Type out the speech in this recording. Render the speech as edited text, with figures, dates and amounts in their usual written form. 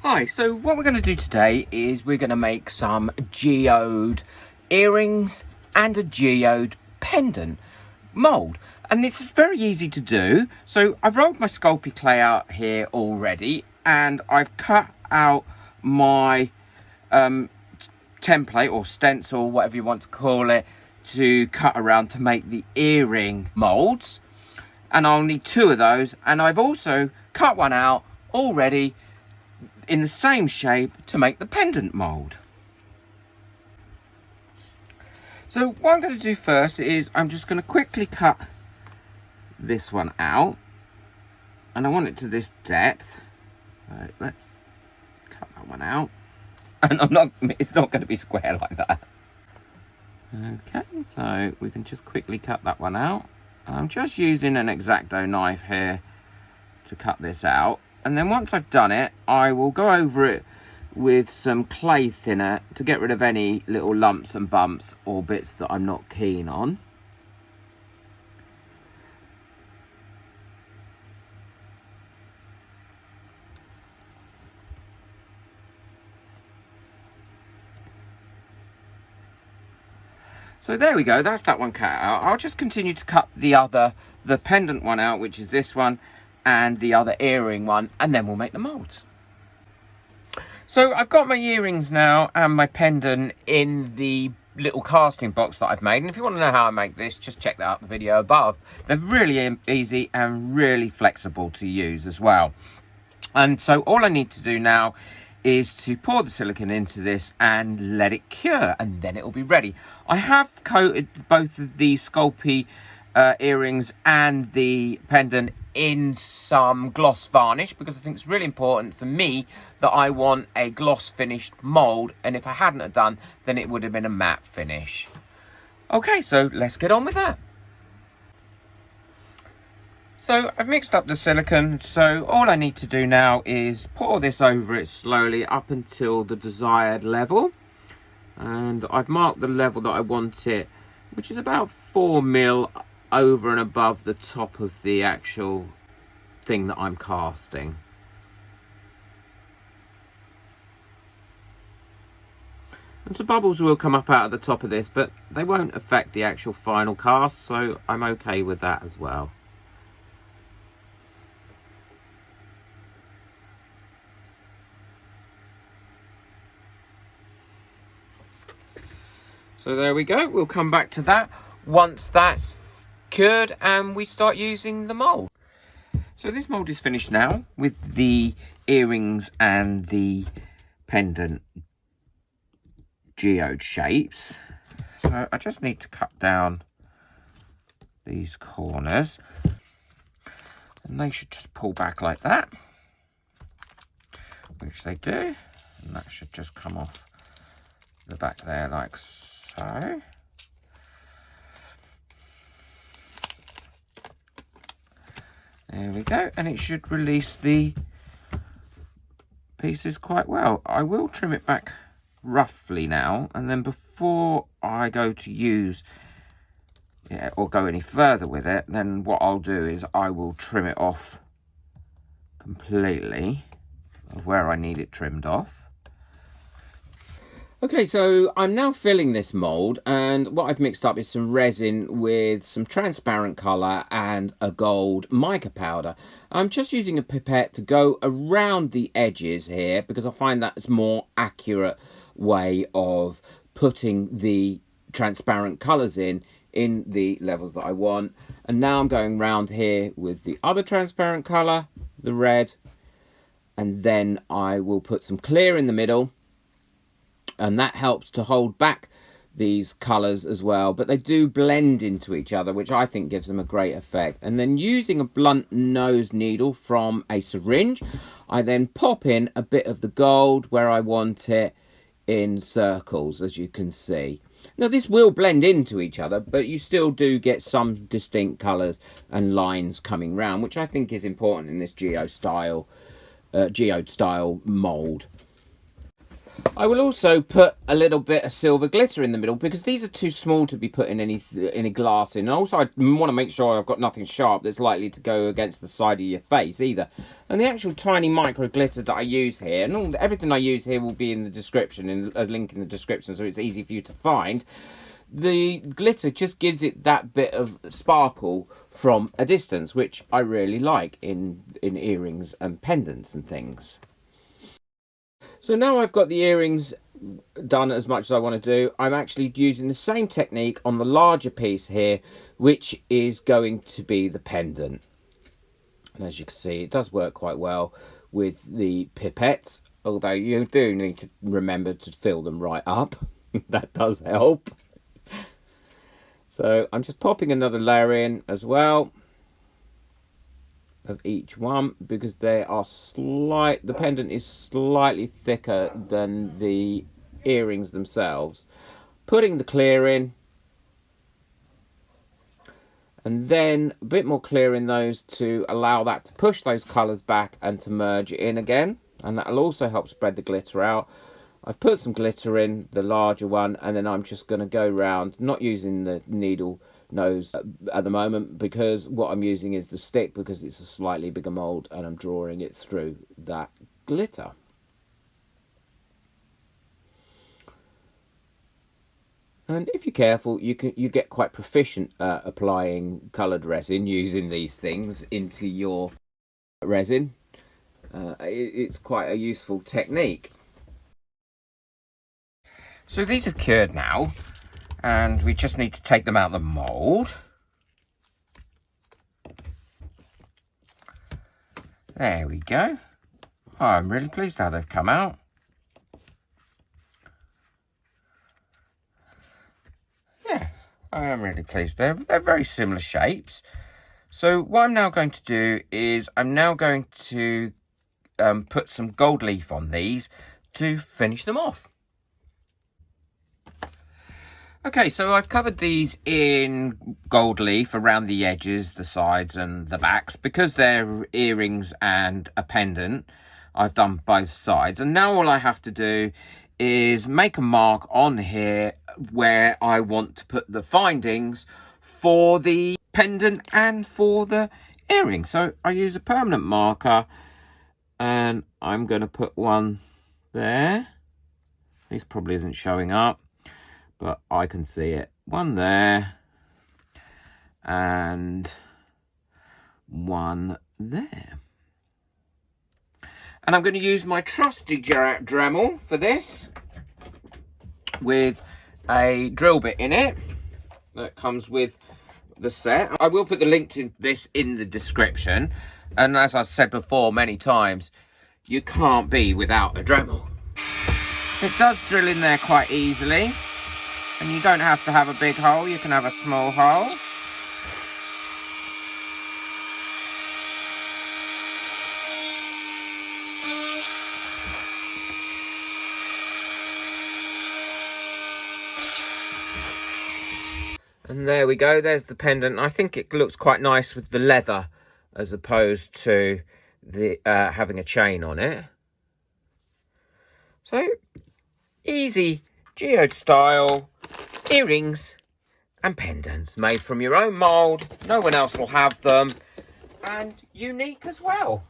Hi, so what we're going to do today is we're going to make some geode earrings and a geode pendant mould. And this is very easy to do. So I've rolled my Sculpey clay out here already, and I've cut out my template or stencil, whatever you want to call it, to cut around to make the earring moulds. And I'll need 2 of those, and I've also cut one out already in the same shape to make the pendant mould. So what I'm going to do first is I'm just going to quickly cut this one out, and I want it to this depth, so let's cut that one out. And it's not going to be square like that. Okay, so we can just quickly cut that one out. I'm just using an X-Acto knife here to cut this out. And then once I've done it, I will go over it with some clay thinner to get rid of any little lumps and bumps or bits that I'm not keen on. So there we go, that's that one cut out. I'll just continue to cut the pendant one out, which is this one, and the other earring one, and then we'll make the moulds. So I've got my earrings now and my pendant in the little casting box that I've made. And if you want to know how I make this, just check that out the video above. They're really easy and really flexible to use as well. And so all I need to do now is to pour the silicone into this and let it cure, and then it will be ready. I have coated both of the Sculpey earrings and the pendant in some gloss varnish, because I think it's really important for me that I want a gloss finished mould, and if I hadn't have done, then it would have been a matte finish. Okay, so let's get on with that. So I've mixed up the silicone, so all I need to do now is pour this over it slowly up until the desired level. And I've marked the level that I want it, which is about 4 mil over and above the top of the actual thing that I'm casting. And some bubbles will come up out of the top of this, but they won't affect the actual final cast, so I'm okay with that as well. So there we go, we'll come back to that once that's cured and we start using the mould. So this mould is finished now with the earrings and the pendant geode shapes. So I just need to cut down these corners, and they should just pull back like that, which they do, and that should just come off the back there like so. There we go, and it should release the pieces quite well. I will trim it back roughly now, and then before I go to use it or go any further with it, then what I'll do is I will trim it off completely of where I need it trimmed off. Okay, so I'm now filling this mould, and what I've mixed up is some resin with some transparent colour and a gold mica powder. I'm just using a pipette to go around the edges here because I find that it's a more accurate way of putting the transparent colours in the levels that I want. And now I'm going round here with the other transparent colour, the red, and then I will put some clear in the middle. And that helps to hold back these colours as well, but they do blend into each other, which I think gives them a great effect. And then using a blunt nose needle from a syringe, I then pop in a bit of the gold where I want it in circles, as you can see. Now this will blend into each other, but you still do get some distinct colours and lines coming round, which I think is important in this geode style mould. I will also put a little bit of silver glitter in the middle because these are too small to be put in any glass in. And also I want to make sure I've got nothing sharp that's likely to go against the side of your face either. And the actual tiny micro glitter that I use here, and everything I use here will be in the description, in a link in the description, so it's easy for you to find. The glitter just gives it that bit of sparkle from a distance, which I really like in earrings and pendants and things. So now I've got the earrings done as much as I want to do, I'm actually using the same technique on the larger piece here, which is going to be the pendant. And as you can see, it does work quite well with the pipettes, although you do need to remember to fill them right up. That does help. So I'm just popping another layer in as well of each one, because they are the pendant is slightly thicker than the earrings themselves. Putting the clear in, and then a bit more clear in those to allow that to push those colours back and to merge it in again, and that'll also help spread the glitter out. I've put some glitter in the larger one, and then I'm just going to go round, not using the needle nose at the moment, because what I'm using is the stick, because it's a slightly bigger mold and I'm drawing it through that glitter. And if you're careful, you get quite proficient at applying coloured resin using these things into your resin. It's quite a useful technique. So these have cured now, and we just need to take them out of the mould. There we go. Oh, I'm really pleased how they've come out. Yeah, I am really pleased. They're very similar shapes. So what I'm now going to do is I'm now going to put some gold leaf on these to finish them off. Okay, so I've covered these in gold leaf around the edges, the sides and the backs. Because they're earrings and a pendant, I've done both sides. And now all I have to do is make a mark on here where I want to put the findings for the pendant and for the earring. So I use a permanent marker, and I'm going to put one there. This probably isn't showing up, but I can see it. One there, and one there. And I'm going to use my trusty Dremel for this, with a drill bit in it that comes with the set. I will put the link to this in the description. And as I've said before many times, you can't be without a Dremel. It does drill in there quite easily. And you don't have to have a big hole, you can have a small hole. And there we go, there's the pendant. I think it looks quite nice with the leather as opposed to the having a chain on it. So, easy geode style earrings and pendants made from your own mould. No one else will have them, and unique as well.